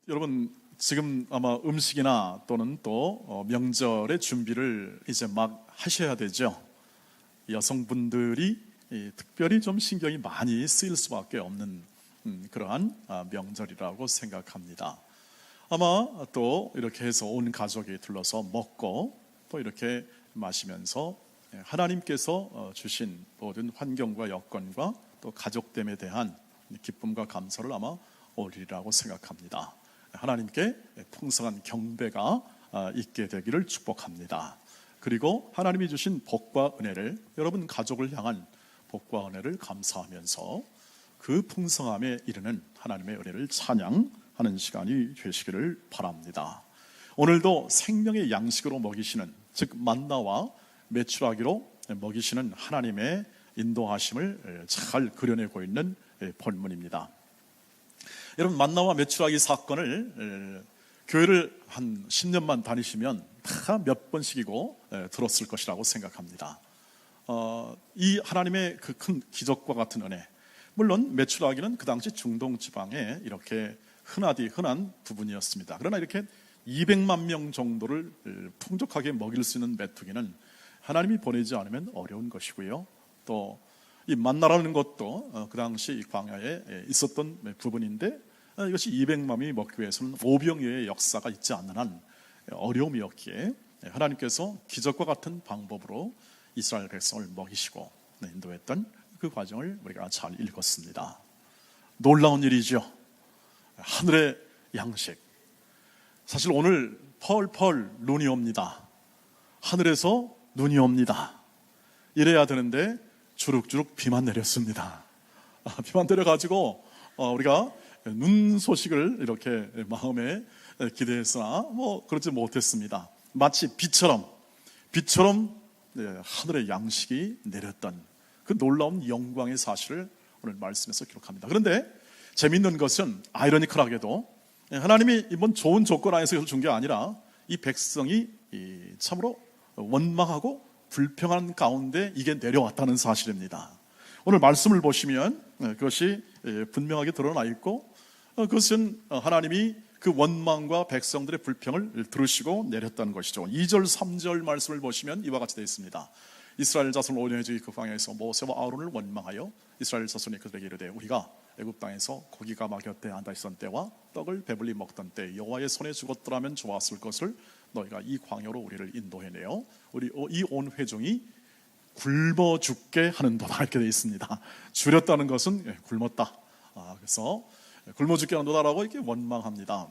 여러분 지금 아마 음식이나 또는 또 명절의 준비를 이제 막 하셔야 되죠. 여성분들이 특별히 좀 신경이 많이 쓰일 수밖에 없는 그러한 명절이라고 생각합니다. 아마 또 이렇게 해서 온 가족이 둘러서 먹고 또 이렇게 마시면서 하나님께서 주신 모든 환경과 여건과 또 가족됨에 대한 기쁨과 감사를 아마 올리라고 생각합니다. 하나님께 풍성한 경배가 있게 되기를 축복합니다. 그리고 하나님이 주신 복과 은혜를, 여러분 가족을 향한 복과 은혜를 감사하면서 그 풍성함에 이르는 하나님의 은혜를 찬양하는 시간이 되시기를 바랍니다. 오늘도 생명의 양식으로 먹이시는, 즉 만나와 메추라기로 먹이시는 하나님의 인도하심을 잘 그려내고 있는 본문입니다. 여러분, 만나와 메추라기 사건을 교회를 한 10년만 다니시면 다 몇 번씩이고 들었을 것이라고 생각합니다. 이 하나님의 그 큰 기적과 같은 은혜, 물론 메추라기는 그 당시 중동 지방에 이렇게 흔한 부분이었습니다. 그러나 이렇게 200만 명 정도를 풍족하게 먹일 수 있는 메뚜기는 하나님이 보내지 않으면 어려운 것이고요. 또 이 만나라는 것도 그 당시 이 광야에 있었던 부분인데, 이것이 200만이 먹기 위해서는 오병이어의 역사가 있지 않는 한 어려움이었기에 하나님께서 기적과 같은 방법으로 이스라엘 백성을 먹이시고 인도했던 그 과정을 우리가 잘 읽었습니다. 놀라운 일이죠. 하늘의 양식. 사실 오늘 펄펄 눈이 옵니다. 하늘에서 눈이 옵니다. 이래야 되는데 주룩주룩 비만 내렸습니다. 비만 내려가지고 우리가 눈 소식을 이렇게 마음에 기대했으나 그렇지 못했습니다. 마치 비처럼 하늘의 양식이 내렸던 그 놀라운 영광의 사실을 오늘 말씀에서 기록합니다. 그런데 재밌는 것은 아이러니컬하게도 하나님이 이번 좋은 조건 안에서 준 게 아니라 이 백성이 참으로 원망하고 불평한 가운데 이게 내려왔다는 사실입니다. 오늘 말씀을 보시면 그것이 분명하게 드러나 있고, 그것은 하나님이 그 원망과 백성들의 불평을 들으시고 내렸다는 것이죠. 2절 3절 말씀을 보시면 이와 같이 되어 있습니다. 이스라엘 자손을 오려내주기 그 광야에서 모세와 아론을 원망하여 이스라엘 자손이 그들에게 이르되, 우리가 애굽 땅에서 고기가 막혔대 앉아 있던 때와 떡을 배불리 먹던 때 여호와의 손에 죽었더라면 좋았을 것을 너희가 이 광야로 우리를 인도해내어 우리 이 온 회중이 굶어 죽게 하는도다, 이렇게 되어 있습니다. 줄였다는 것은 굶었다. 그래서 굶어 죽게 하는도다라고 이렇게 원망합니다.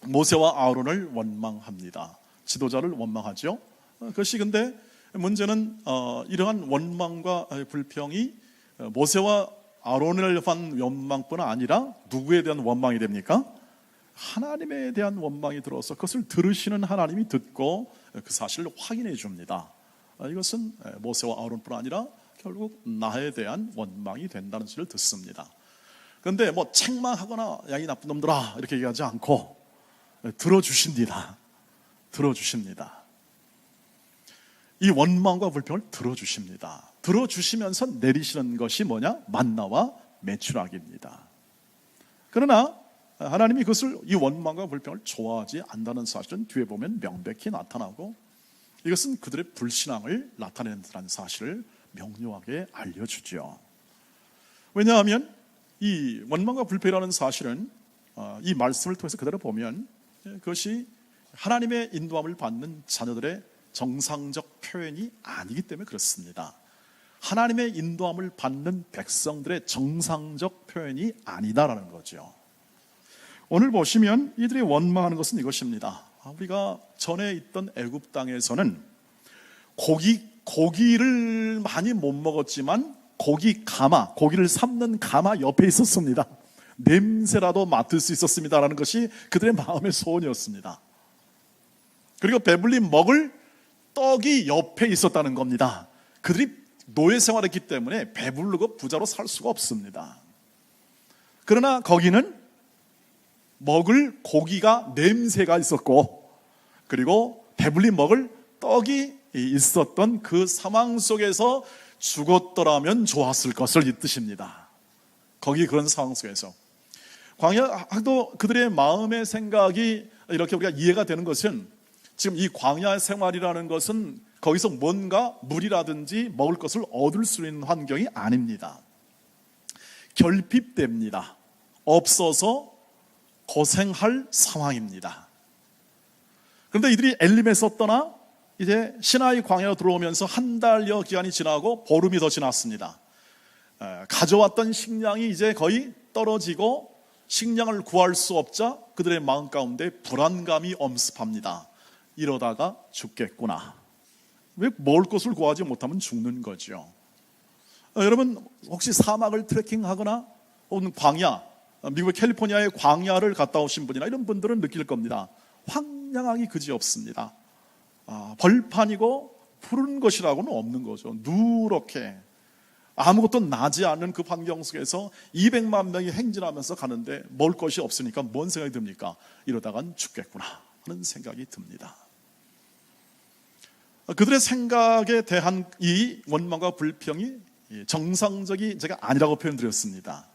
모세와 아론을 원망합니다. 지도자를 원망하죠. 그것이 근데 문제는 이러한 원망과 불평이 모세와 아론을 한 원망뿐 아니라 누구에 대한 원망이 됩니까? 하나님에 대한 원망이 들어서 그것을 들으시는 하나님이 듣고 그 사실을 확인해 줍니다. 이것은 모세와 아론뿐 아니라 결국 나에 대한 원망이 된다는 소리를 듣습니다. 그런데 책망하거나 야 이 나쁜 놈들아 이렇게 얘기하지 않고 들어주십니다. 이 원망과 불평을 들어주십니다. 들어주시면서 내리시는 것이 뭐냐? 만나와 메추라기입니다. 그러나 하나님이 그것을, 이 원망과 불평을 좋아하지 않는다는 사실은 뒤에 보면 명백히 나타나고, 이것은 그들의 불신앙을 나타낸다는 사실을 명료하게 알려주죠. 왜냐하면 이 원망과 불평이라는 사실은 이 말씀을 통해서 그대로 보면 그것이 하나님의 인도함을 받는 자녀들의 정상적 표현이 아니기 때문에 그렇습니다. 하나님의 인도함을 받는 백성들의 정상적 표현이 아니다라는 거죠. 오늘 보시면 이들이 원망하는 것은 이것입니다. 우리가 전에 있던 애굽 땅에서는 고기를 많이 못 먹었지만 고기를 삶는 가마 옆에 있었습니다. 냄새라도 맡을 수 있었습니다라는 것이 그들의 마음의 소원이었습니다. 그리고 배불리 먹을 떡이 옆에 있었다는 겁니다. 그들이 노예 생활했기 때문에 배부르고 부자로 살 수가 없습니다. 그러나 거기는 먹을 고기가 냄새가 있었고, 그리고 배불리 먹을 떡이 있었던 그 상황 속에서 죽었더라면 좋았을 것을 이 뜻입니다. 거기 그런 상황 속에서 광야도 그들의 마음의 생각이 이렇게 우리가 이해가 되는 것은 지금 이 광야 생활이라는 것은 거기서 뭔가 물이라든지 먹을 것을 얻을 수 있는 환경이 아닙니다. 결핍됩니다. 없어서 고생할 상황입니다. 그런데 이들이 엘림에서 떠나 이제 시나이 광야로 들어오면서 한 달여 기간이 지나고 보름이 더 지났습니다. 가져왔던 식량이 이제 거의 떨어지고 식량을 구할 수 없자 그들의 마음 가운데 불안감이 엄습합니다. 이러다가 죽겠구나. 왜 먹을 것을 구하지 못하면 죽는 거죠. 여러분 혹시 사막을 트레킹하거나 혹은 광야, 미국의 캘리포니아의 광야를 갔다 오신 분이나 이런 분들은 느낄 겁니다. 황량하기 그지없습니다. 벌판이고 푸른 것이라고는 없는 거죠. 누렇게 아무것도 나지 않는 그 환경 속에서 200만 명이 행진하면서 가는데 먹을 것이 없으니까 뭔 생각이 듭니까? 이러다간 죽겠구나 하는 생각이 듭니다. 그들의 생각에 대한 이 원망과 불평이 정상적이 제가 아니라고 표현드렸습니다.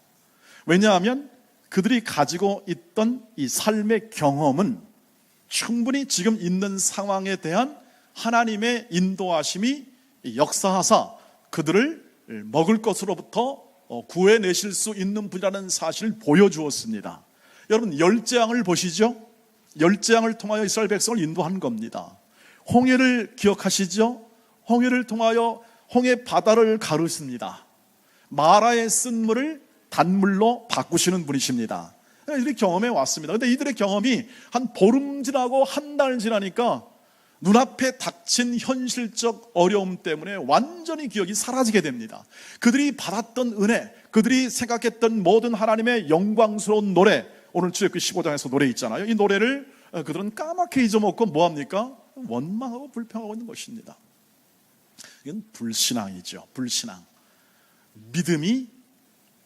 왜냐하면 그들이 가지고 있던 이 삶의 경험은 충분히 지금 있는 상황에 대한 하나님의 인도하심이 역사하사 그들을 먹을 것으로부터 구해내실 수 있는 분이라는 사실을 보여주었습니다. 여러분 열재앙을 보시죠. 열재앙을 통하여 이스라엘 백성을 인도한 겁니다. 홍해를 기억하시죠? 홍해를 통하여 홍해 바다를 가르십니다. 마라의 쓴물을 단물로 바꾸시는 분이십니다. 이들이 경험해 왔습니다. 그런데 이들의 경험이 한 보름 지나고 한 달 지나니까 눈앞에 닥친 현실적 어려움 때문에 완전히 기억이 사라지게 됩니다. 그들이 받았던 은혜, 그들이 생각했던 모든 하나님의 영광스러운 노래, 오늘 출애굽기 15장에서 노래 있잖아요. 이 노래를 그들은 까맣게 잊어먹고 뭐합니까? 원망하고 불평하고 있는 것입니다. 이건 불신앙이죠. 불신앙. 믿음이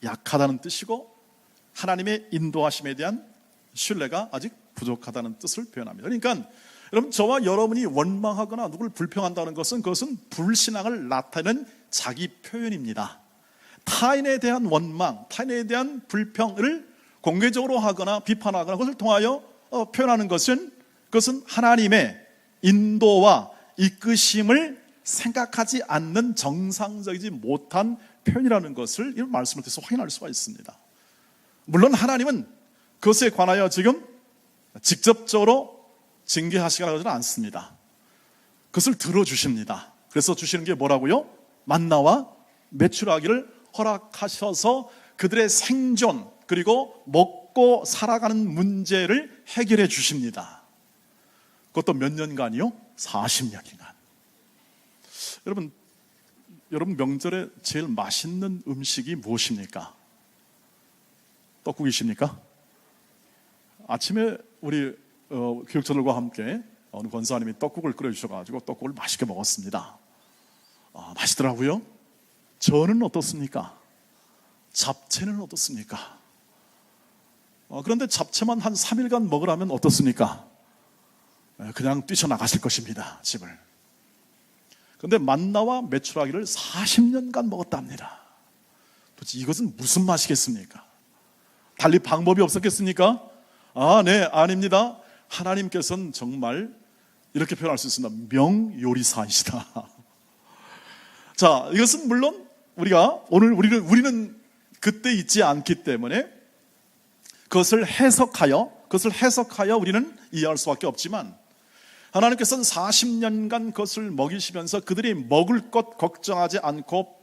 약하다는 뜻이고 하나님의 인도하심에 대한 신뢰가 아직 부족하다는 뜻을 표현합니다. 그러니까 여러분 저와 여러분이 원망하거나 누구를 불평한다는 것은 그것은 불신앙을 나타내는 자기 표현입니다. 타인에 대한 원망, 타인에 대한 불평을 공개적으로 하거나 비판하거나 그것을 통하여 표현하는 것은 그것은 하나님의 인도와 이끄심을 생각하지 않는 정상적이지 못한 표현이라는 것을 이 말씀을 통해서 확인할 수가 있습니다. 물론 하나님은 그것에 관하여 지금 직접적으로 징계하시거나 그러지는 않습니다. 그것을 들어주십니다. 그래서 주시는 게 뭐라고요? 만나와 메추라기를 허락하셔서 그들의 생존 그리고 먹고 살아가는 문제를 해결해 주십니다. 그것도 몇 년간이요? 40년간. 여러분 명절에 제일 맛있는 음식이 무엇입니까? 떡국이십니까? 아침에 우리 교육자들과 함께 어느 권사님이 떡국을 끓여주셔가지고 떡국을 맛있게 먹었습니다. 맛있더라고요. 저는 어떻습니까? 잡채는 어떻습니까? 그런데 잡채만 한 3일간 먹으라면 어떻습니까? 그냥 뛰쳐나가실 것입니다. 집을. 그런데 만나와 메추라기를 40년간 먹었답니다. 도대체 이것은 무슨 맛이겠습니까? 달리 방법이 없었겠습니까? 네, 아닙니다. 하나님께서는 정말 이렇게 표현할 수 있습니다. 명요리사이시다. 자, 이것은 물론 우리는 그때 있지 않기 때문에 그것을 해석하여 우리는 이해할 수밖에 없지만 하나님께서는 40년간 그것을 먹이시면서 그들이 먹을 것 걱정하지 않고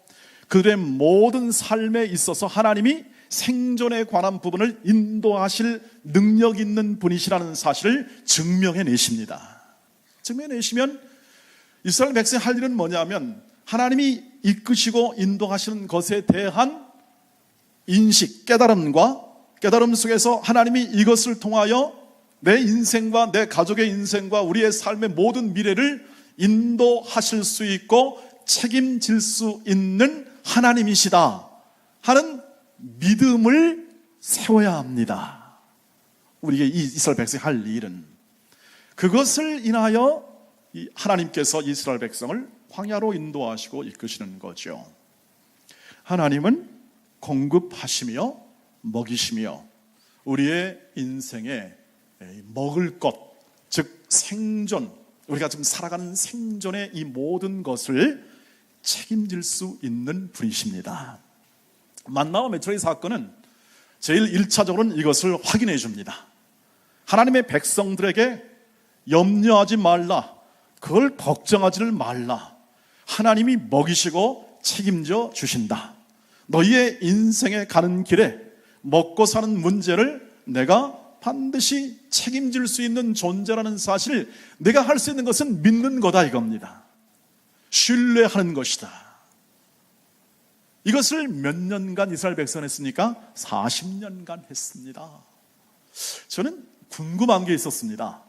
그들의 모든 삶에 있어서 하나님이 생존에 관한 부분을 인도하실 능력 있는 분이시라는 사실을 증명해내십니다. 증명해내시면 이스라엘 백성이 할 일은 뭐냐면 하나님이 이끄시고 인도하시는 것에 대한 인식, 깨달음 속에서 하나님이 이것을 통하여 내 인생과 내 가족의 인생과 우리의 삶의 모든 미래를 인도하실 수 있고 책임질 수 있는 하나님이시다 하는 믿음을 세워야 합니다. 우리에게 이스라엘 백성이 할 일은 그것을 인하여 하나님께서 이스라엘 백성을 광야로 인도하시고 이끄시는 거죠. 하나님은 공급하시며 먹이시며 우리의 인생에 먹을 것, 즉 생존, 우리가 지금 살아가는 생존의 이 모든 것을 책임질 수 있는 분이십니다. 만나와 메추라기 사건은 제일 1차적으로는 이것을 확인해 줍니다. 하나님의 백성들에게 염려하지 말라, 그걸 걱정하지를 말라, 하나님이 먹이시고 책임져 주신다. 너희의 인생에 가는 길에 먹고 사는 문제를 내가 반드시 책임질 수 있는 존재라는 사실, 내가 할 수 있는 것은 믿는 거다 이겁니다. 신뢰하는 것이다. 이것을 몇 년간 이스라엘 백성은 했습니까? 40년간 했습니다. 저는 궁금한 게 있었습니다.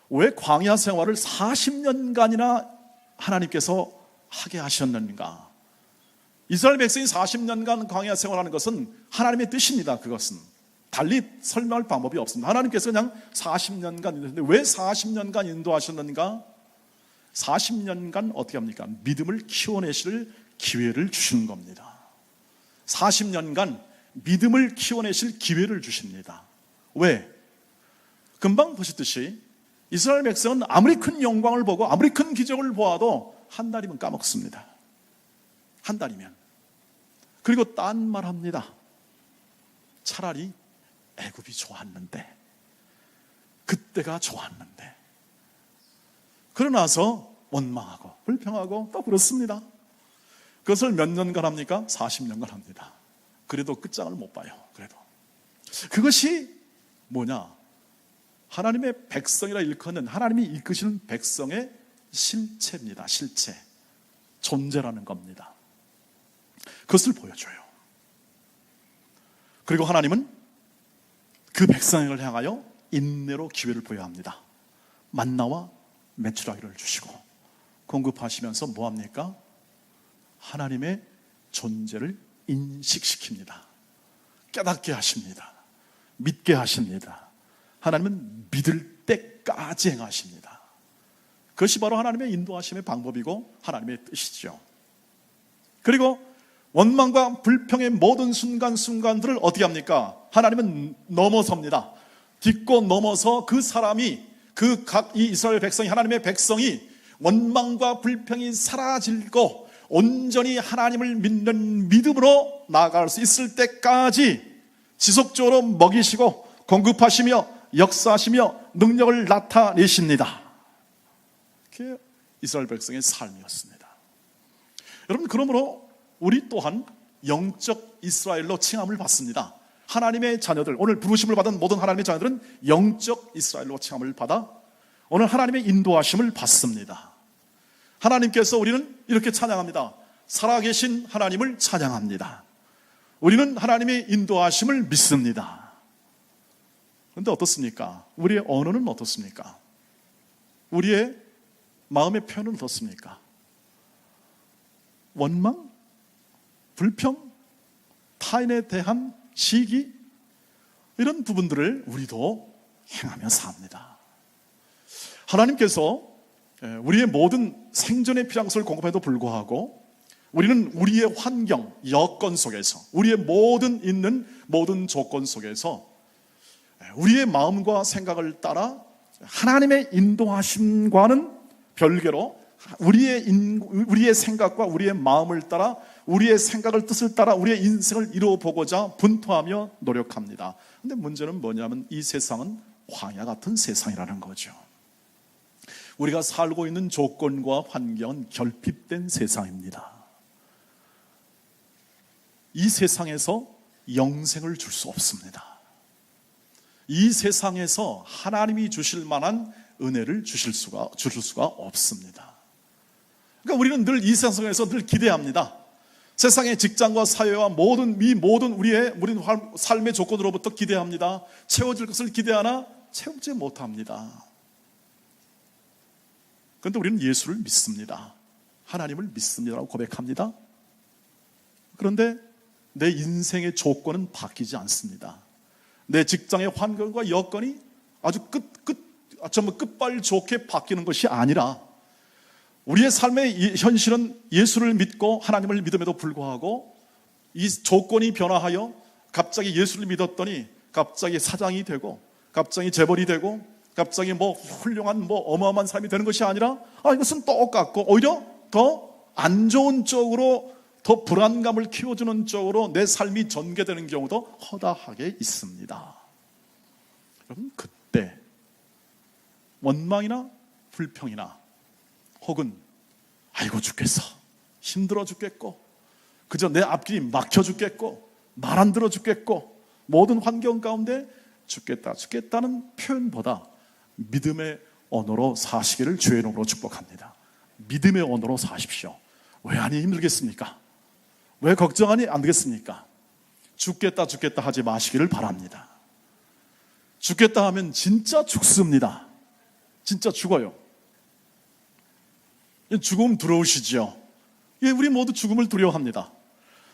왜 광야 생활을 40년간이나 하나님께서 하게 하셨는가? 이스라엘 백성이 40년간 광야 생활하는 것은 하나님의 뜻입니다. 그것은 달리 설명할 방법이 없습니다. 하나님께서 그냥 40년간 인도하셨는데 왜 40년간 인도하셨는가? 40년간 어떻게 합니까? 믿음을 키워내실 기회를 주시는 겁니다. 40년간 믿음을 키워내실 기회를 주십니다. 왜? 금방 보셨듯이 이스라엘 백성은 아무리 큰 영광을 보고 아무리 큰 기적을 보아도 한 달이면 까먹습니다. 한 달이면. 그리고 딴 말 합니다. 차라리 애굽이 좋았는데, 그때가 좋았는데. 그러나서 원망하고 불평하고 또 그렇습니다. 그것을 몇 년간 합니까? 40년간 합니다. 그래도 끝장을 못 봐요. 그래도 그것이 뭐냐? 하나님의 백성이라 일컫는, 하나님이 이끄시는 백성의 실체입니다. 실체, 존재라는 겁니다. 그것을 보여줘요. 그리고 하나님은 그 백성을 향하여 인내로 기회를 보여야 합니다. 만나와 메추라기를 주시고 공급하시면서 뭐합니까? 하나님의 존재를 인식시킵니다. 깨닫게 하십니다. 믿게 하십니다. 하나님은 믿을 때까지 행하십니다. 그것이 바로 하나님의 인도하심의 방법이고 하나님의 뜻이죠. 그리고 원망과 불평의 모든 순간순간들을 어떻게 합니까? 하나님은 넘어섭니다. 딛고 넘어서 그 사람이, 이 이스라엘 백성이, 하나님의 백성이 원망과 불평이 사라지고 온전히 하나님을 믿는 믿음으로 나아갈 수 있을 때까지 지속적으로 먹이시고 공급하시며 역사하시며 능력을 나타내십니다. 그게 이스라엘 백성의 삶이었습니다. 여러분, 그러므로 우리 또한 영적 이스라엘로 칭함을 받습니다. 하나님의 자녀들, 오늘 부르심을 받은 모든 하나님의 자녀들은 영적 이스라엘로 칭함을 받아 오늘 하나님의 인도하심을 받습니다. 하나님께서, 우리는 이렇게 찬양합니다. 살아계신 하나님을 찬양합니다. 우리는 하나님의 인도하심을 믿습니다. 그런데 어떻습니까? 우리의 언어는 어떻습니까? 우리의 마음의 표현은 어떻습니까? 원망? 불평? 타인에 대한 시기? 이런 부분들을 우리도 행하며 삽니다. 하나님께서 우리의 모든 생존의 필요성을 공급해도 불구하고 우리는 우리의 환경, 여건 속에서, 우리의 있는 모든 조건 속에서 우리의 마음과 생각을 따라 하나님의 인도하심과는 별개로 우리의 생각과 우리의 마음을 따라, 우리의 생각을, 뜻을 따라 우리의 인생을 이루어보고자 분투하며 노력합니다. 그런데 문제는 뭐냐면 이 세상은 광야 같은 세상이라는 거죠. 우리가 살고 있는 조건과 환경은 결핍된 세상입니다. 이 세상에서 영생을 줄 수 없습니다. 이 세상에서 하나님이 주실 만한 은혜를 주실 수가 없습니다. 그러니까 우리는 늘 이 세상에서 늘 기대합니다. 세상의 직장과 사회와 모든 우리의 삶의 조건으로부터 기대합니다. 채워질 것을 기대하나 채우지 못합니다. 그런데 우리는 예수를 믿습니다. 하나님을 믿습니다라고 고백합니다. 그런데 내 인생의 조건은 바뀌지 않습니다. 내 직장의 환경과 여건이 아주 끝발 좋게 바뀌는 것이 아니라 우리의 삶의 현실은 예수를 믿고 하나님을 믿음에도 불구하고 이 조건이 변화하여 갑자기 예수를 믿었더니 갑자기 사장이 되고 갑자기 재벌이 되고 갑자기 뭐 훌륭한 뭐 어마어마한 사람이 되는 것이 아니라 이것은 똑같고 오히려 더 안 좋은 쪽으로 더 불안감을 키워주는 쪽으로 내 삶이 전개되는 경우도 허다하게 있습니다. 여러분, 그때 원망이나 불평이나 혹은 아이고 죽겠어, 힘들어 죽겠고, 그저 내 앞길이 막혀 죽겠고, 말 안 들어 죽겠고, 모든 환경 가운데 죽겠다는 표현보다 믿음의 언어로 사시기를 주의 이름으로 축복합니다. 믿음의 언어로 사십시오. 왜 아니 힘들겠습니까? 왜 걱정하니 안 되겠습니까? 죽겠다 하지 마시기를 바랍니다. 죽겠다 하면 진짜 죽습니다. 진짜 죽어요. 죽음 두려우시죠? 우리 모두 죽음을 두려워합니다.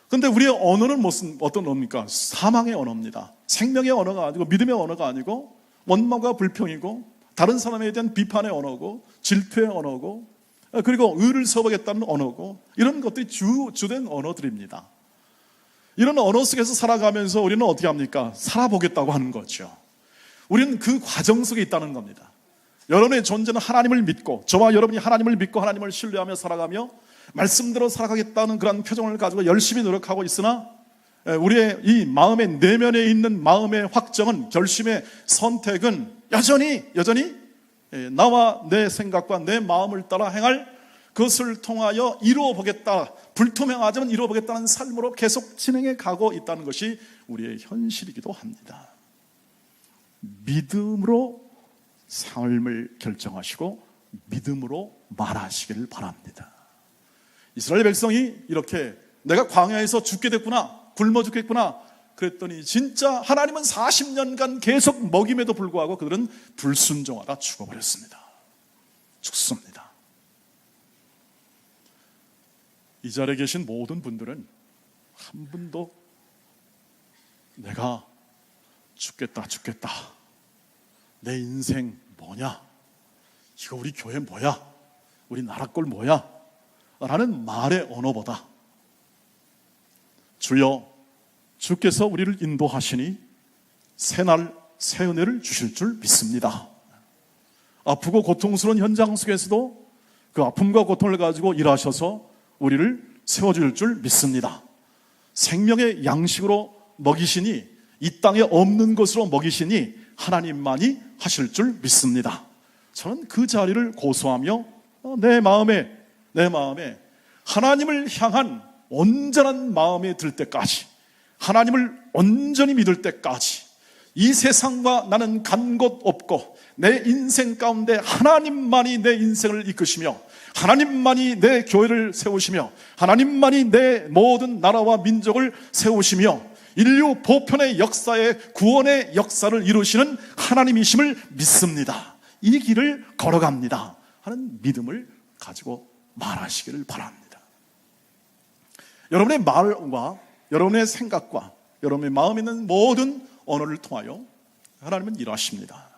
그런데 우리의 언어는 어떤 언어입니까? 사망의 언어입니다. 생명의 언어가 아니고 믿음의 언어가 아니고 원망과 불평이고 다른 사람에 대한 비판의 언어고 질투의 언어고 그리고 의를 서보겠다는 언어고 이런 것들이 주된 언어들입니다. 이런 언어 속에서 살아가면서 우리는 어떻게 합니까? 살아보겠다고 하는 거죠. 우리는 그 과정 속에 있다는 겁니다. 여러분의 존재는 하나님을 믿고 저와 여러분이 하나님을 믿고 하나님을 신뢰하며 살아가며 말씀대로 살아가겠다는 그런 표정을 가지고 열심히 노력하고 있으나 우리의 이 마음의 내면에 있는 마음의 확정은 결심의 선택은 여전히 나와 내 생각과 내 마음을 따라 행할 그것을 통하여 이루어보겠다, 불투명하지만 이루어보겠다는 삶으로 계속 진행해 가고 있다는 것이 우리의 현실이기도 합니다. 믿음으로 삶을 결정하시고 믿음으로 말하시기를 바랍니다. 이스라엘 백성이 이렇게 내가 광야에서 죽게 됐구나, 굶어 죽겠구나 그랬더니 진짜 하나님은 40년간 계속 먹임에도 불구하고 그들은 불순종하다 죽어버렸습니다. 죽습니다. 이 자리에 계신 모든 분들은 한 분도 내가 죽겠다 내 인생 뭐냐, 이거 우리 교회 뭐야, 우리 나라 꼴 뭐야 라는 말의 언어보다 주여 주께서 우리를 인도하시니 새날 새 은혜를 주실 줄 믿습니다. 아프고 고통스러운 현장 속에서도 그 아픔과 고통을 가지고 일하셔서 우리를 세워줄 줄 믿습니다. 생명의 양식으로 먹이시니 이 땅에 없는 것으로 먹이시니 하나님만이 하실 줄 믿습니다. 저는 그 자리를 고소하며 내 마음에 하나님을 향한 온전한 마음에 들 때까지, 하나님을 온전히 믿을 때까지 이 세상과 나는 간 곳 없고 내 인생 가운데 하나님만이 내 인생을 이끄시며 하나님만이 내 교회를 세우시며 하나님만이 내 모든 나라와 민족을 세우시며 인류 보편의 역사에 구원의 역사를 이루시는 하나님이심을 믿습니다. 이 길을 걸어갑니다 하는 믿음을 가지고 말하시기를 바랍니다. 여러분의 말과 여러분의 생각과 여러분의 마음에 있는 모든 언어를 통하여 하나님은 일하십니다.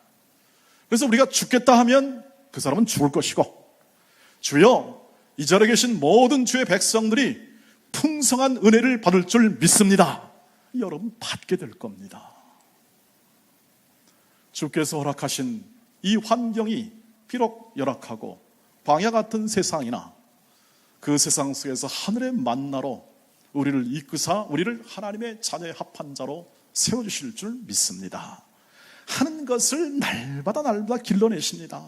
그래서 우리가 죽겠다 하면 그 사람은 죽을 것이고, 주여 이 자리에 계신 모든 주의 백성들이 풍성한 은혜를 받을 줄 믿습니다. 여러분 받게 될 겁니다. 주께서 허락하신 이 환경이 비록 열악하고 광야 같은 세상이나 그 세상 속에서 하늘의 만나로 우리를 이끄사 우리를 하나님의 자녀의 합한 자로 세워주실 줄 믿습니다 하는 것을 날마다 길러내십니다.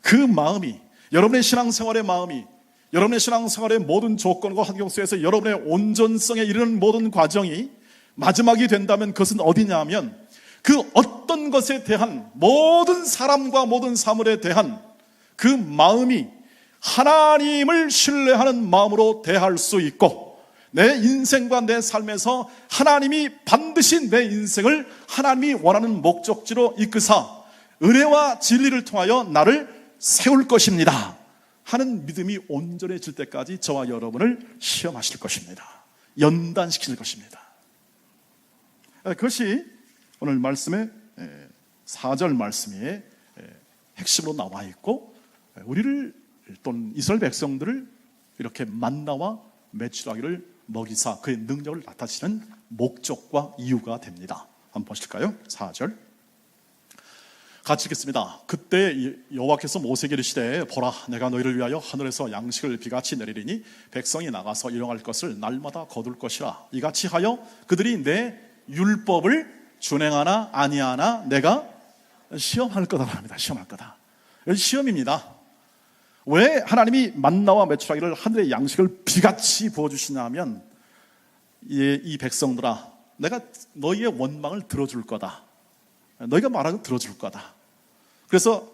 그 마음이 여러분의 신앙생활의 마음이 여러분의 신앙생활의 모든 조건과 환경 속에서 여러분의 온전성에 이르는 모든 과정이 마지막이 된다면 그것은 어디냐면 그 어떤 것에 대한 모든 사람과 모든 사물에 대한 그 마음이 하나님을 신뢰하는 마음으로 대할 수 있고 내 인생과 내 삶에서 하나님이 반드시 내 인생을 하나님이 원하는 목적지로 이끄사 은혜와 진리를 통하여 나를 세울 것입니다 하는 믿음이 온전해질 때까지 저와 여러분을 시험하실 것입니다. 연단시킬 것입니다. 그것이 오늘 말씀의 4절 말씀의 핵심으로 나와 있고 우리를 또는 이스라엘 백성들을 이렇게 만나와 메추라기를 먹이사 그의 능력을 나타내시는 목적과 이유가 됩니다. 한번 보실까요? 4절 같이 읽겠습니다. 그때 여호와께서 모세에게 이르시되 보라 내가 너희를 위하여 하늘에서 양식을 비같이 내리리니 백성이 나가서 일용할 것을 날마다 거둘 것이라. 이같이 하여 그들이 내 율법을 준행하나 아니하나 내가 시험할 거다라고 합니다. 시험할 거다. 여기 시험입니다. 왜 하나님이 만나와 메추라기를 하늘의 양식을 비같이 부어주시냐면 이 백성들아 내가 너희의 원망을 들어줄 거다. 너희가 말하는 거 들어줄 거다. 그래서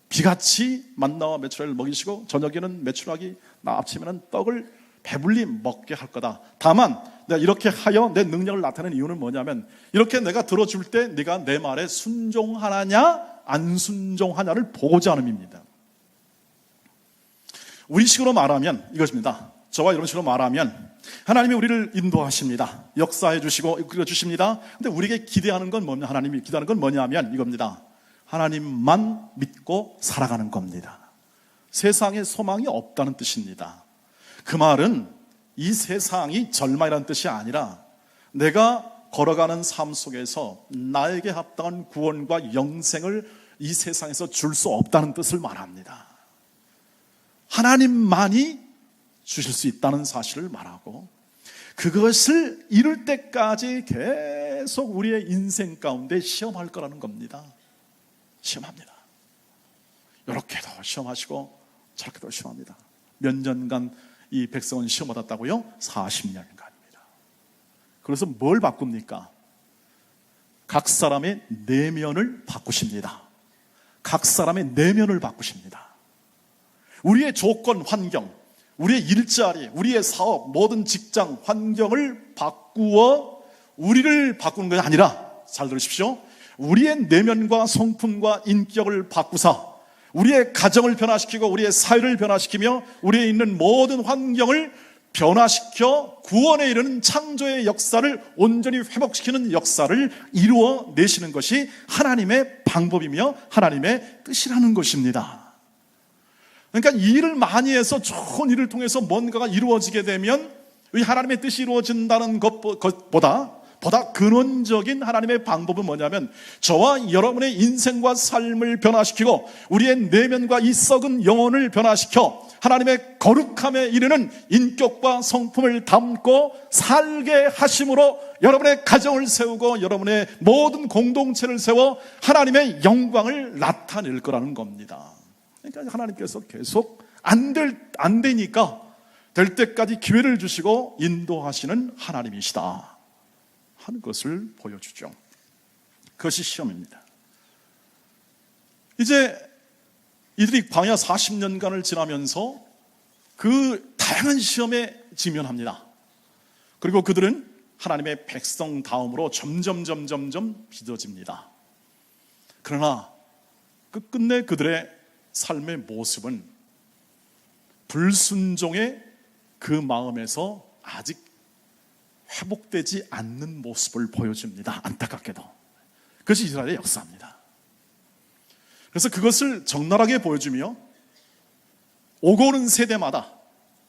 비같이 만나와 메추라기를 먹이시고 저녁에는 메추라기 아침에는 떡을 배불리 먹게 할 거다. 다만 내가 이렇게 하여 내 능력을 나타내는 이유는 뭐냐면 이렇게 내가 들어줄 때 네가 내 말에 순종하느냐 안 순종하냐를 보고자 하는 의미입니다. 우리식으로 말하면 이것입니다. 저와 이런 식으로 말하면 하나님이 우리를 인도하십니다. 역사해 주시고 이끌어 주십니다. 근데 우리에게 기대하는 건 뭐냐? 하나님이 기대하는 건 뭐냐면 이겁니다. 하나님만 믿고 살아가는 겁니다. 세상에 소망이 없다는 뜻입니다. 그 말은 이 세상이 절망이라는 뜻이 아니라 내가 걸어가는 삶 속에서 나에게 합당한 구원과 영생을 이 세상에서 줄 수 없다는 뜻을 말합니다. 하나님만이 주실 수 있다는 사실을 말하고 그것을 이룰 때까지 계속 우리의 인생 가운데 시험할 거라는 겁니다. 시험합니다. 이렇게도 시험하시고 저렇게도 시험합니다. 몇 년간 이 백성은 시험 받았다고요? 40년간입니다. 그래서 뭘 바꿉니까? 각 사람의 내면을 바꾸십니다. 각 사람의 내면을 바꾸십니다. 우리의 조건, 환경, 우리의 일자리, 우리의 사업, 모든 직장, 환경을 바꾸어 우리를 바꾸는 것이 아니라 잘 들으십시오. 우리의 내면과 성품과 인격을 바꾸사 우리의 가정을 변화시키고 우리의 사회를 변화시키며 우리에 있는 모든 환경을 변화시켜 구원에 이르는 창조의 역사를 온전히 회복시키는 역사를 이루어 내시는 것이 하나님의 방법이며 하나님의 뜻이라는 것입니다. 그러니까 이 일을 많이 해서 좋은 일을 통해서 뭔가가 이루어지게 되면 이 하나님의 뜻이 이루어진다는 것보다 근원적인 하나님의 방법은 뭐냐면 저와 여러분의 인생과 삶을 변화시키고 우리의 내면과 이 썩은 영혼을 변화시켜 하나님의 거룩함에 이르는 인격과 성품을 담고 살게 하심으로 여러분의 가정을 세우고 여러분의 모든 공동체를 세워 하나님의 영광을 나타낼 거라는 겁니다. 그러니까 하나님께서 계속 안 되니까 될 때까지 기회를 주시고 인도하시는 하나님이시다 하는 것을 보여주죠. 그것이 시험입니다. 이제 이들이 광야 40년간을 지나면서 그 다양한 시험에 직면합니다. 그리고 그들은 하나님의 백성 다음으로 점점 빚어집니다. 그러나 끝끝내 그들의 삶의 모습은 불순종의 그 마음에서 아직 회복되지 않는 모습을 보여줍니다. 안타깝게도. 그것이 이스라엘의 역사입니다. 그래서 그것을 적나라하게 보여주며 오고 오는 세대마다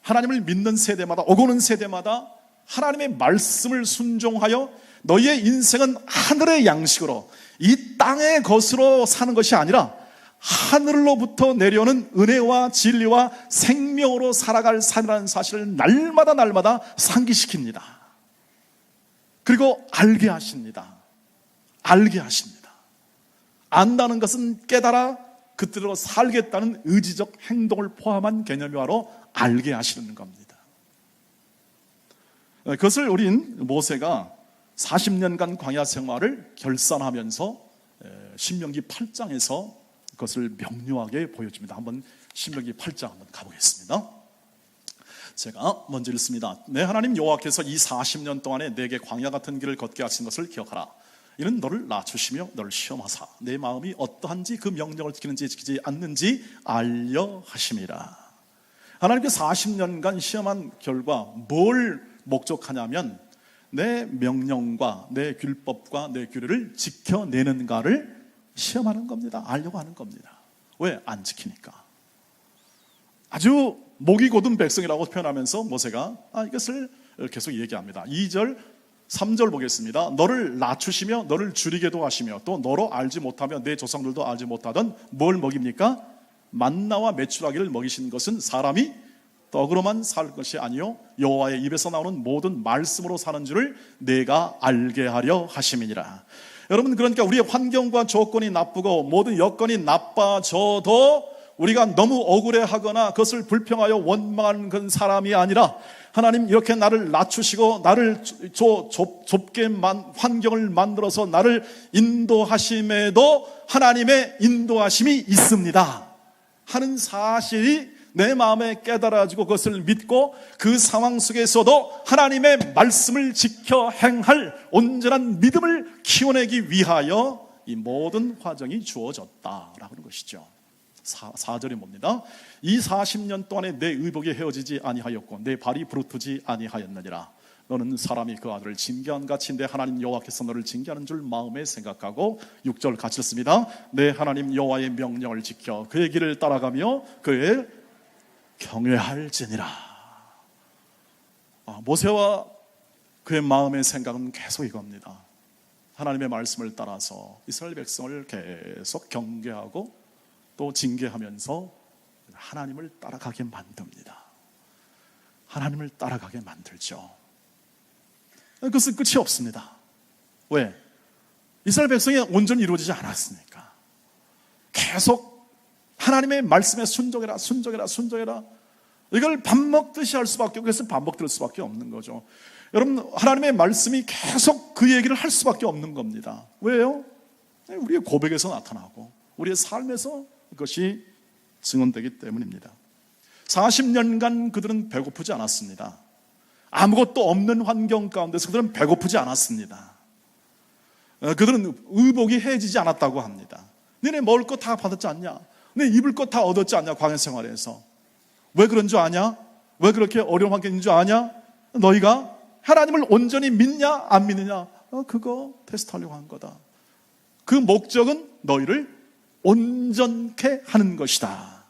하나님을 믿는 세대마다 오고 오는 세대마다 하나님의 말씀을 순종하여 너희의 인생은 하늘의 양식으로 이 땅의 것으로 사는 것이 아니라 하늘로부터 내려오는 은혜와 진리와 생명으로 살아갈 삶이라는 사실을 날마다 상기시킵니다. 그리고 알게 하십니다. 안다는 것은 깨달아 그대로 살겠다는 의지적 행동을 포함한 개념이화로 알게 하시는 겁니다. 그것을 우린 모세가 40년간 광야 생활을 결산하면서 신명기 8장에서 그것을 명료하게 보여줍니다. 한번 신명기 8장 한번 가보겠습니다. 제가 먼저 읽습니다. 내 하나님 여호와께서 이 40년 동안에 내게 광야 같은 길을 걷게 하신 것을 기억하라. 이는 너를 낮추시며 너를 시험하사 내 마음이 어떠한지 그 명령을 지키는지 지키지 않는지 알려 하심이라. 하나님께 40년간 시험한 결과 뭘 목적하냐면 내 명령과 내 율법과 내 규례를 지켜내는가를 시험하는 겁니다. 알려고 하는 겁니다. 왜? 안 지키니까. 아주 목이 곧은 백성이라고 표현하면서 모세가 이것을 계속 얘기합니다. 2절 3절 보겠습니다. 너를 낮추시며 너를 줄이게도 하시며 또 너로 알지 못하며 내 조상들도 알지 못하던 뭘 먹입니까? 만나와 메추라기를 먹이신 것은 사람이 떡으로만 살 것이 아니요 여호와의 입에서 나오는 모든 말씀으로 사는 줄을 내가 알게 하려 하심이니라. 여러분, 그러니까 우리의 환경과 조건이 나쁘고 모든 여건이 나빠져도 우리가 너무 억울해하거나 그것을 불평하여 원망하는 그런 사람이 아니라, 하나님 이렇게 나를 낮추시고 나를 좁게 환경을 만들어서 나를 인도하심에도 하나님의 인도하심이 있습니다 하는 사실이 내 마음에 깨달아지고 그것을 믿고 그 상황 속에서도 하나님의 말씀을 지켜 행할 온전한 믿음을 키워내기 위하여 이 모든 과정이 주어졌다라고 하는 것이죠. 4절이 뭡니다? 이 40년 동안에 내 의복이 헤어지지 아니하였고 내 발이 부르트지 아니하였느니라. 너는 사람이 그 아들을 징계한 같이인데 하나님 여호와께서 너를 징계하는 줄 마음에 생각하고, 6절 같이 읽습니다. 내 하나님 여호와의 명령을 지켜 그의 길을 따라가며 그의 경외할지니라. 모세와 그의 마음의 생각은 계속 이겁니다. 하나님의 말씀을 따라서 이스라엘 백성을 계속 경계하고 또 징계하면서 하나님을 따라가게 만듭니다. 하나님을 따라가게 만들죠. 그것은 끝이 없습니다. 왜? 이스라엘 백성이 온전히 이루어지지 않았으니까. 계속 하나님의 말씀에 순종해라, 순종해라, 순종해라. 이걸 밥 먹듯이 할 수밖에 없고, 그래서 반복될 수밖에 없는 거죠. 여러분, 하나님의 말씀이 계속 그 얘기를 할 수밖에 없는 겁니다. 왜요? 우리의 고백에서 나타나고 우리의 삶에서 그것이 증언되기 때문입니다. 40년간 그들은 배고프지 않았습니다. 아무것도 없는 환경 가운데서 그들은 배고프지 않았습니다. 그들은 의복이 해지지 않았다고 합니다. 너네 먹을 것 다 받았지 않냐? 너네 입을 것 다 얻었지 않냐? 광야 생활에서. 왜 그런 줄 아냐? 왜 그렇게 어려운 환경인 줄 아냐? 너희가 하나님을 온전히 믿냐 안 믿느냐? 그거 테스트하려고 한 거다. 그 목적은 너희를 온전케 하는 것이다.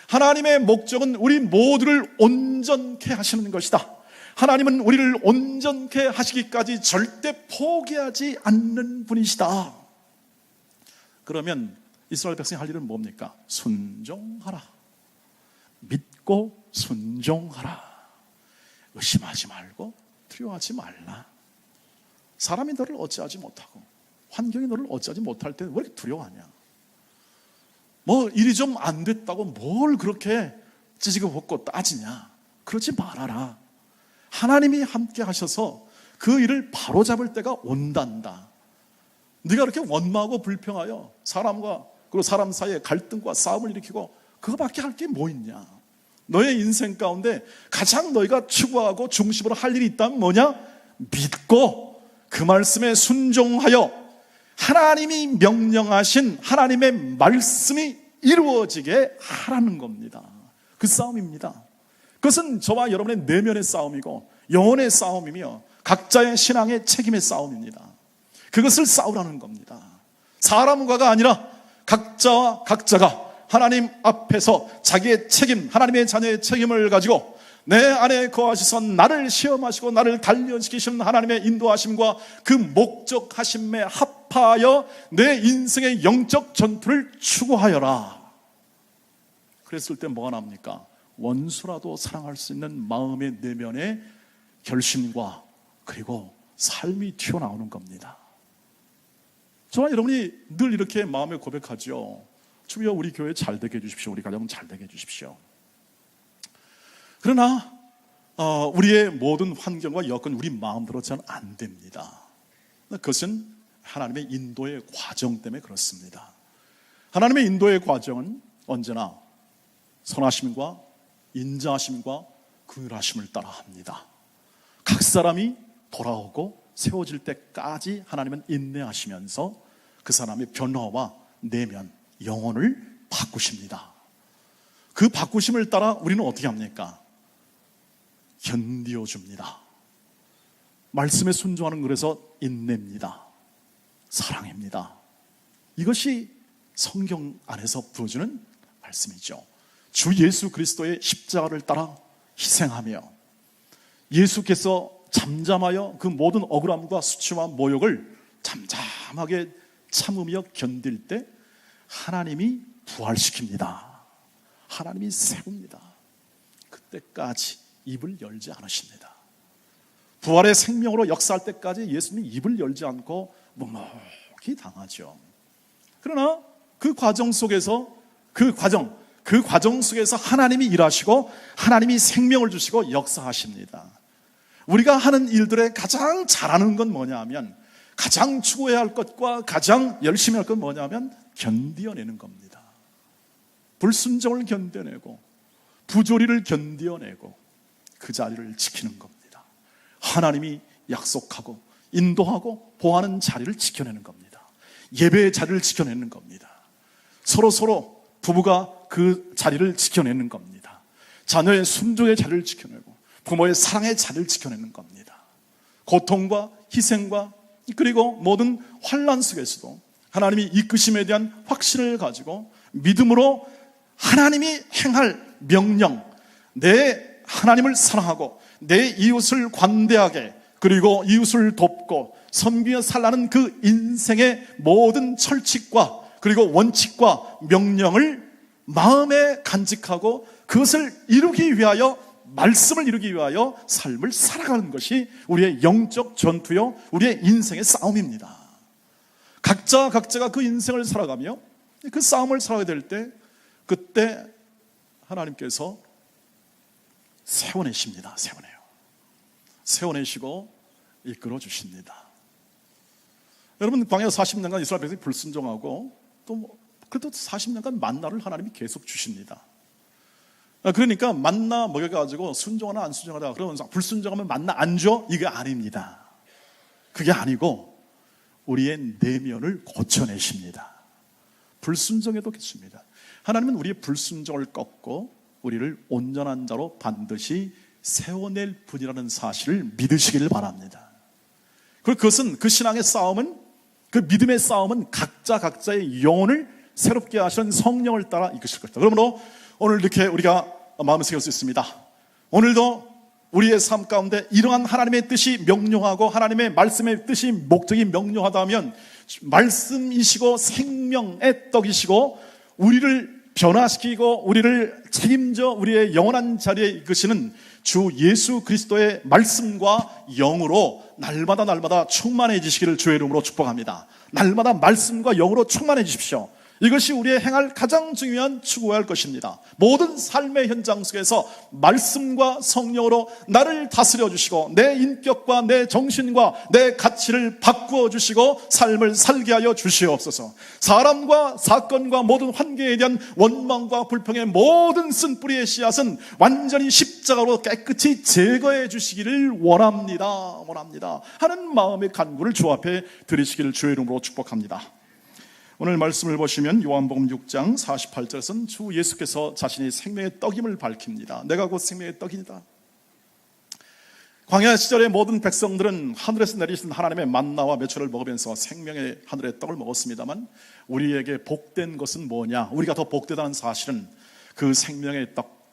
하나님의 목적은 우리 모두를 온전케 하시는 것이다. 하나님은 우리를 온전케 하시기까지 절대 포기하지 않는 분이시다. 그러면 이스라엘 백성이 할 일은 뭡니까? 순종하라. 믿고 순종하라. 의심하지 말고 두려워하지 말라. 사람이 너를 어찌하지 못하고 환경이 너를 어찌하지 못할 때 왜 이렇게 두려워하냐? 뭐 일이 좀 안 됐다고 뭘 그렇게 찌지고 볶고 따지냐? 그러지 말아라. 하나님이 함께 하셔서 그 일을 바로잡을 때가 온단다. 네가 그렇게 원망하고 불평하여 사람과 그리고 사람 사이에 갈등과 싸움을 일으키고 그거밖에 할 게 뭐 있냐? 너의 인생 가운데 가장 너희가 추구하고 중심으로 할 일이 있다면 뭐냐? 믿고 그 말씀에 순종하여 하나님이 명령하신 하나님의 말씀이 이루어지게 하라는 겁니다. 그 싸움입니다. 그것은 저와 여러분의 내면의 싸움이고 영혼의 싸움이며 각자의 신앙의 책임의 싸움입니다. 그것을 싸우라는 겁니다. 사람과가 아니라 각자가 하나님 앞에서 자기의 책임, 하나님의 자녀의 책임을 가지고 내 안에 거하셔서 나를 시험하시고 나를 단련시키시는 하나님의 인도하심과 그 목적하심에 합하여 내 인생의 영적 전투를 추구하여라. 그랬을 때 뭐가 납니까? 원수라도 사랑할 수 있는 마음의 내면의 결심과 그리고 삶이 튀어나오는 겁니다. 저와 여러분이 늘 이렇게 마음에 고백하죠. 주여 우리 교회 잘 되게 해주십시오. 우리 가정 잘 되게 해주십시오. 그러나 우리의 모든 환경과 여건 우리 마음대로 잘 안 됩니다. 그것은 하나님의 인도의 과정 때문에 그렇습니다. 하나님의 인도의 과정은 언제나 선하심과 인자하심과 긍휼하심을 따라 합니다. 각 사람이 돌아오고 세워질 때까지 하나님은 인내하시면서 그 사람의 변화와 내면, 영혼을 바꾸십니다. 그 바꾸심을 따라 우리는 어떻게 합니까? 견디어줍니다. 말씀에 순종하는 것에서 인내입니다. 사랑입니다. 이것이 성경 안에서 부어주는 말씀이죠. 주 예수 그리스도의 십자가를 따라 희생하며 예수께서 잠잠하여 그 모든 억울함과 수치와 모욕을 잠잠하게 참으며 견딜 때 하나님이 부활시킵니다. 하나님이 세웁니다. 그때까지 입을 열지 않으십니다. 부활의 생명으로 역사할 때까지 예수님이 입을 열지 않고 묵묵히 당하죠. 그러나 그 과정 속에서 하나님이 일하시고 하나님이 생명을 주시고 역사하십니다. 우리가 하는 일들에 가장 잘하는 건 뭐냐 하면, 가장 추구해야 할 것과 가장 열심히 할 건 뭐냐 하면 견디어내는 겁니다. 불순종을 견뎌내고 부조리를 견뎌내고 그 자리를 지키는 겁니다. 하나님이 약속하고 인도하고 보호하는 자리를 지켜내는 겁니다. 예배의 자리를 지켜내는 겁니다. 서로 부부가 그 자리를 지켜내는 겁니다. 자녀의 순종의 자리를 지켜내고 부모의 사랑의 자리를 지켜내는 겁니다. 고통과 희생과 그리고 모든 환난 속에서도 하나님이 이끄심에 대한 확신을 가지고 믿음으로 하나님이 행할 명령, 내 하나님을 사랑하고 내 이웃을 관대하게, 그리고 이웃을 돕고 섬기며 살라는 그 인생의 모든 철칙과 그리고 원칙과 명령을 마음에 간직하고 그것을 이루기 위하여, 말씀을 이루기 위하여 삶을 살아가는 것이 우리의 영적 전투요, 우리의 인생의 싸움입니다. 각자가 그 인생을 살아가며 그 싸움을 살아가게 될 때, 그때 하나님께서 세워내십니다. 세워내시고 이끌어 주십니다. 여러분, 광야 40년간 이스라엘 백성이 불순종하고 또 그래도 40년간 만나를 하나님이 계속 주십니다. 그러니까 만나 먹여가지고 순종하나 안 순종하다 그러면 불순종하면 만나 안 줘? 이게 아닙니다. 그게 아니고 우리의 내면을 고쳐내십니다. 불순종해도 괜찮습니다. 하나님은 우리의 불순종을 꺾고 우리를 온전한 자로 반드시 세워낼 분이라는 사실을 믿으시기를 바랍니다. 그리고 그것은, 그 신앙의 싸움은, 그 믿음의 싸움은 각자의 영혼을 새롭게 하시는 성령을 따라 이끄실 것이다. 그러므로 오늘 이렇게 우리가 마음을 새길 수 있습니다. 오늘도 우리의 삶 가운데 이러한 하나님의 뜻이 명료하고 하나님의 말씀의 뜻이 목적이 명료하다면, 말씀이시고 생명의 떡이시고 우리를 변화시키고 우리를 책임져 우리의 영원한 자리에 이끄시는 주 예수 그리스도의 말씀과 영으로 날마다 충만해지시기를 주의 이름으로 축복합니다. 날마다 말씀과 영으로 충만해지십시오. 이것이 우리의 행할 가장 중요한 추구해야 할 것입니다. 모든 삶의 현장 속에서 말씀과 성령으로 나를 다스려 주시고 내 인격과 내 정신과 내 가치를 바꾸어 주시고 삶을 살게 하여 주시옵소서. 사람과 사건과 모든 환경에 대한 원망과 불평의 모든 쓴뿌리의 씨앗은 완전히 십자가로 깨끗이 제거해 주시기를 원합니다 하는 마음의 간구를 주 앞에 드리시기를 주의 이름으로 축복합니다. 오늘 말씀을 보시면 요한복음 6장 48절에서는 주 예수께서 자신이 생명의 떡임을 밝힙니다. 내가 곧 생명의 떡이다. 광야 시절의 모든 백성들은 하늘에서 내리신 하나님의 만나와 메추를 먹으면서 생명의 하늘의 떡을 먹었습니다만, 우리에게 복된 것은 뭐냐? 우리가 더 복되다는 사실은 그 생명의 떡,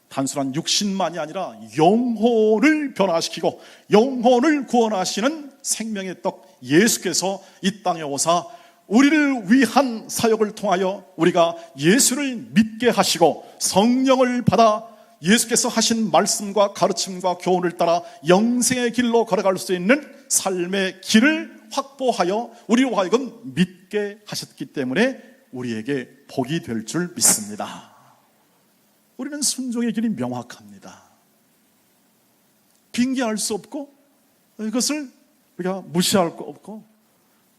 단순한 육신만이 아니라 영혼을 변화시키고 영혼을 구원하시는 생명의 떡 예수께서 이 땅에 오사 우리를 위한 사역을 통하여 우리가 예수를 믿게 하시고 성령을 받아 예수께서 하신 말씀과 가르침과 교훈을 따라 영생의 길로 걸어갈 수 있는 삶의 길을 확보하여 우리로 하여금 믿게 하셨기 때문에 우리에게 복이 될 줄 믿습니다. 우리는 순종의 길이 명확합니다. 빙계할 수 없고 이것을 우리가 무시할 수 없고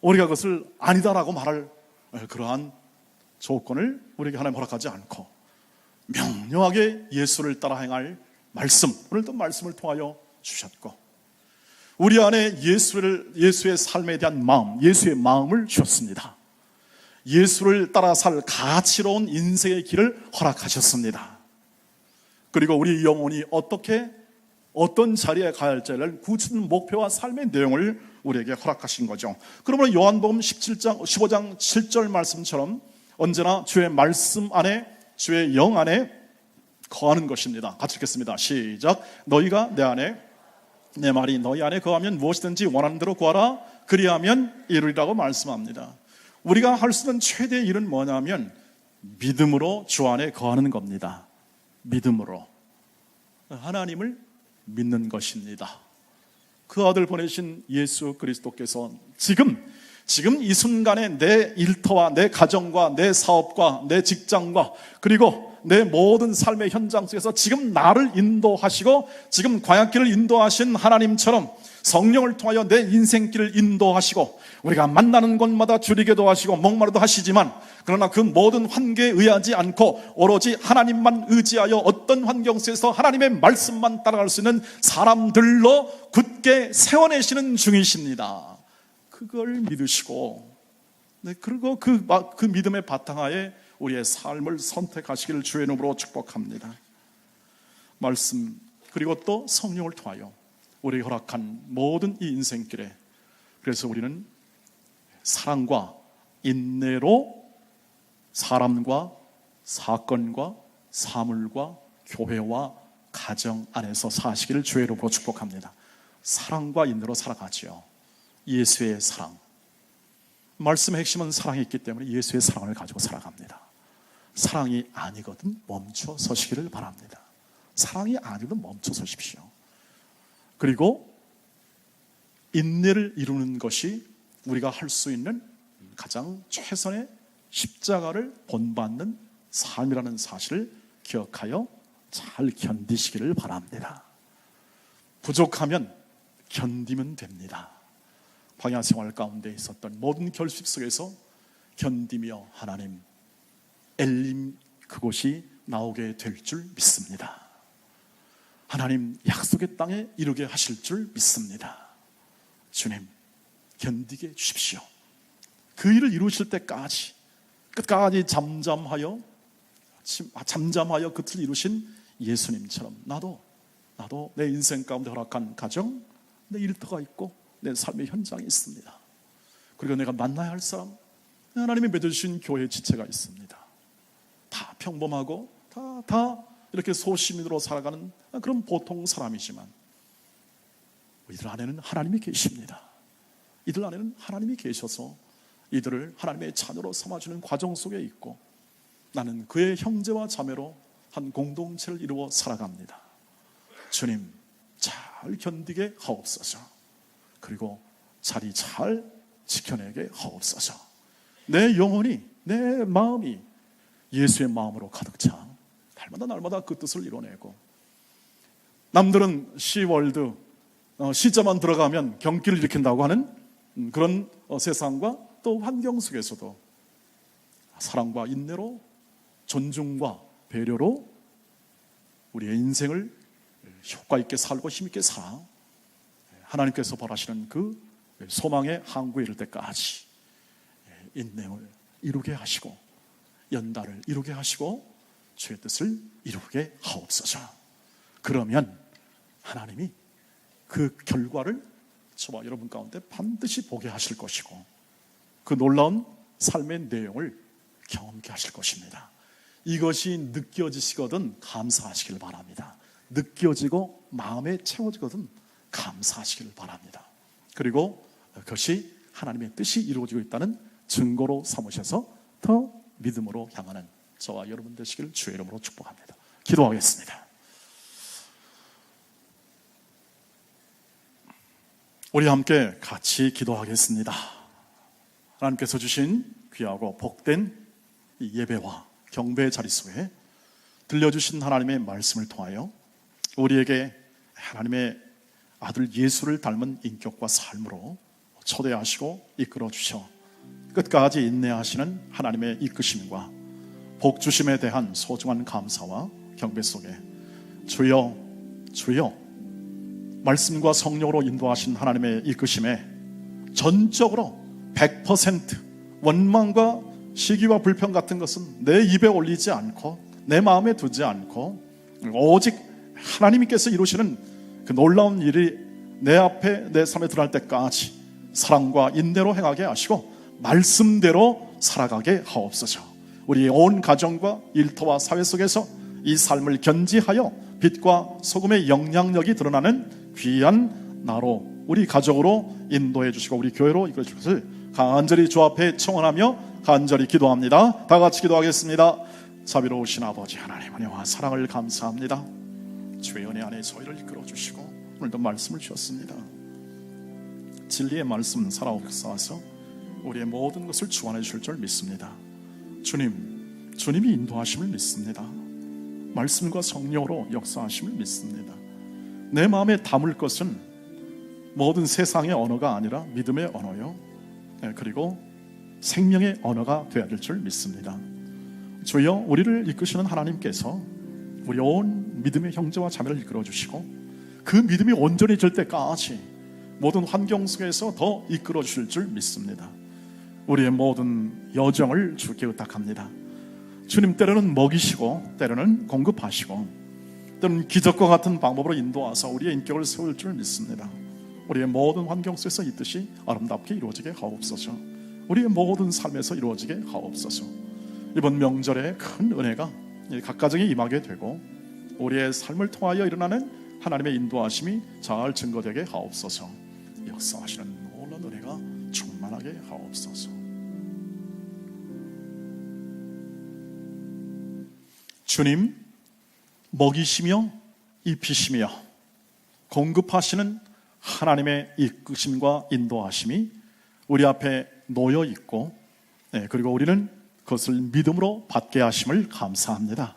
우리가 그것을 아니다라고 말할 그러한 조건을 우리에게 하나님 허락하지 않고 명료하게 예수를 따라 행할 말씀, 오늘도 말씀을 통하여 주셨고 우리 안에 예수의 삶에 대한 마음, 예수의 마음을 주셨습니다. 예수를 따라 살 가치로운 인생의 길을 허락하셨습니다. 그리고 우리 영혼이 어떤 자리에 가야 할지를 구체적인 목표와 삶의 내용을 우리에게 허락하신 거죠. 그러므로 요한복음 15장 7절 말씀처럼 언제나 주의 말씀 안에, 주의 영 안에 거하는 것입니다. 같이 읽겠습니다. 시작. 너희가 내 안에 내 말이 너희 안에 거하면 무엇이든지 원하는 대로 구하라 그리하면 이루리라고 말씀합니다. 우리가 할 수 있는 최대의 일은 뭐냐면 믿음으로 주 안에 거하는 겁니다. 믿음으로 하나님을 믿는 것입니다. 그 아들 보내신 예수 그리스도께서 지금 이 순간에 내 일터와 내 가정과 내 사업과 내 직장과 그리고 내 모든 삶의 현장 속에서 지금 나를 인도하시고 지금 광야길을 인도하신 하나님처럼 성령을 통하여 내 인생길을 인도하시고 우리가 만나는 곳마다 줄이게도 하시고 목마르도 하시지만 그러나 그 모든 환경에 의하지 않고 오로지 하나님만 의지하여 어떤 환경 속에서 하나님의 말씀만 따라갈 수 있는 사람들로 굳게 세워내시는 중이십니다. 그걸 믿으시고 그리고 그 믿음의 바탕하에 우리의 삶을 선택하시기를 주의 이름으로 축복합니다. 말씀 그리고 또 성령을 통하여 우리에게 허락한 모든 이 인생길에 그래서 우리는 사랑과 인내로 사람과 사건과 사물과 교회와 가정 안에서 사시기를 주의 이름으로 축복합니다. 사랑과 인내로 살아가지요. 예수의 사랑. 말씀의 핵심은 사랑이 있기 때문에 예수의 사랑을 가지고 살아갑니다. 사랑이 아니거든 멈춰 서시기를 바랍니다. 사랑이 아니거든 멈춰 서십시오. 그리고 인내를 이루는 것이 우리가 할 수 있는 가장 최선의 십자가를 본받는 삶이라는 사실을 기억하여 잘 견디시기를 바랍니다. 부족하면 견디면 됩니다. 광야 생활 가운데 있었던 모든 결핍 속에서 견디며 하나님 엘림 그곳이 나오게 될 줄 믿습니다. 하나님 약속의 땅에 이루게 하실 줄 믿습니다. 주님 견디게 해주십시오. 그 일을 이루실 때까지 끝까지 잠잠하여 끝을 이루신 예수님처럼 나도 내 인생 가운데 허락한 가정, 내 일터가 있고 내 삶의 현장이 있습니다. 그리고 내가 만나야 할 사람, 하나님이 맺어주신 교회 지체가 있습니다. 다 평범하고 다 이렇게 소시민으로 살아가는 그런 보통 사람이지만 이들 안에는 하나님이 계십니다. 이들 안에는 하나님이 계셔서 이들을 하나님의 자녀로 삼아주는 과정 속에 있고 나는 그의 형제와 자매로 한 공동체를 이루어 살아갑니다. 주님 잘 견디게 하옵소서. 그리고 자리 잘 지켜내게 하옵소서. 내 영혼이 내 마음이 예수의 마음으로 가득 차 날마다 그 뜻을 이뤄내고 남들은 시월드 시자만 들어가면 경기를 일으킨다고 하는 그런 세상과 또 환경 속에서도 사랑과 인내로 존중과 배려로 우리의 인생을 효과 있게 살고 힘 있게 살아 하나님께서 바라시는 그 소망의 항구에 이를 때까지 인내를 이루게 하시고 연단을 이루게 하시고 주의 뜻을 이루게 하옵소서. 그러면 하나님이 그 결과를 저와 여러분 가운데 반드시 보게 하실 것이고 그 놀라운 삶의 내용을 경험케 하실 것입니다. 이것이 느껴지시거든 감사하시길 바랍니다. 느껴지고 마음에 채워지거든 감사하시길 바랍니다. 그리고 그것이 하나님의 뜻이 이루어지고 있다는 증거로 삼으셔서 더 믿음으로 향하는 저와 여러분 되시길 주의 이름으로 축복합니다. 기도하겠습니다. 우리 함께 같이 기도하겠습니다. 하나님께서 주신 귀하고 복된 이 예배와 경배의 자리 속에 들려주신 하나님의 말씀을 통하여 우리에게 하나님의 아들 예수를 닮은 인격과 삶으로 초대하시고 이끌어 주셔 끝까지 인내하시는 하나님의 이끄심과 복 주심에 대한 소중한 감사와 경배 속에 주여 말씀과 성령으로 인도하신 하나님의 이끄심에 전적으로 100% 원망과 시기와 불평 같은 것은 내 입에 올리지 않고 내 마음에 두지 않고 오직 하나님께서 이루시는 그 놀라운 일이 내 앞에 내 삶에 드러날 때까지 사랑과 인내로 행하게 하시고 말씀대로 살아가게 하옵소서. 우리의 온 가정과 일터와 사회 속에서 이 삶을 견지하여 빛과 소금의 영향력이 드러나는 귀한 나로 우리 가족으로 인도해 주시고 우리 교회로 이끌어 주실 것을 간절히 주 앞에 청원하며 간절히 기도합니다. 다 같이 기도하겠습니다. 자비로우신 아버지 하나님, 은혜와 사랑을 감사합니다. 주의 은혜 안에 저희를 이끌어 주시고 오늘도 말씀을 주셨습니다. 진리의 말씀 살아 역사하서 우리의 모든 것을 주관해 주실 줄 믿습니다. 주님이 인도하심을 믿습니다. 말씀과 성령으로 역사하심을 믿습니다. 내 마음에 담을 것은 모든 세상의 언어가 아니라 믿음의 언어요, 그리고 생명의 언어가 되어야 될 줄 믿습니다. 주여, 우리를 이끄시는 하나님께서 우리 온 믿음의 형제와 자매를 이끌어 주시고 그 믿음이 온전해질 때까지 모든 환경 속에서 더 이끌어 주실 줄 믿습니다. 우리의 모든 여정을 주께 의탁합니다. 주님, 때로는 먹이시고 때로는 공급하시고 때로는 기적과 같은 방법으로 인도하사 우리의 인격을 세울 줄 믿습니다. 우리의 모든 환경 속에서 이 뜻이 아름답게 이루어지게 하옵소서. 우리의 모든 삶에서 이루어지게 하옵소서. 이번 명절에 큰 은혜가 각 가정에 임하게 되고 우리의 삶을 통하여 일어나는 하나님의 인도하심이 잘 증거되게 하옵소서. 역사하시는 놀라운 은혜가 충만하게 하옵소서. 주님, 먹이시며 입히시며 공급하시는 하나님의 이끄심과 인도하심이 우리 앞에 놓여 있고, 그리고 우리는 그것을 믿음으로 받게 하심을 감사합니다.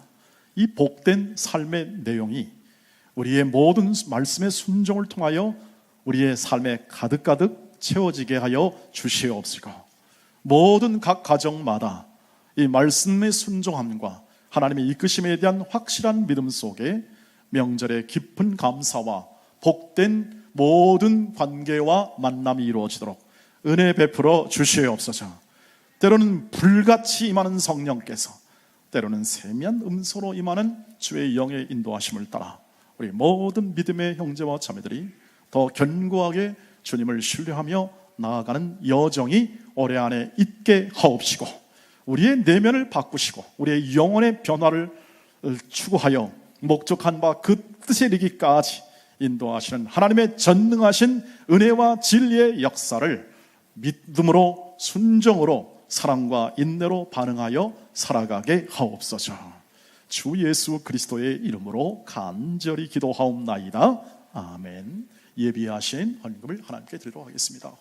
이 복된 삶의 내용이 우리의 모든 말씀의 순종을 통하여 우리의 삶에 가득가득 채워지게 하여 주시옵시고, 모든 각 가정마다 이 말씀의 순종함과 하나님의 이끄심에 대한 확실한 믿음 속에 명절의 깊은 감사와 복된 모든 관계와 만남이 이루어지도록 은혜 베풀어 주시옵소서. 때로는 불같이 임하는 성령께서, 때로는 세미한 음소로 임하는 주의 영의 인도하심을 따라 우리 모든 믿음의 형제와 자매들이 더 견고하게 주님을 신뢰하며 나아가는 여정이 올해 안에 있게 하옵시고, 우리의 내면을 바꾸시고 우리의 영혼의 변화를 추구하여 목적한 바 그 뜻에 이르기까지 인도하시는 하나님의 전능하신 은혜와 진리의 역사를 믿음으로 순종으로 사랑과 인내로 반응하여 살아가게 하옵소서. 주 예수 그리스도의 이름으로 간절히 기도하옵나이다. 아멘. 예비하신 헌금을 하나님께 드리도록 하겠습니다.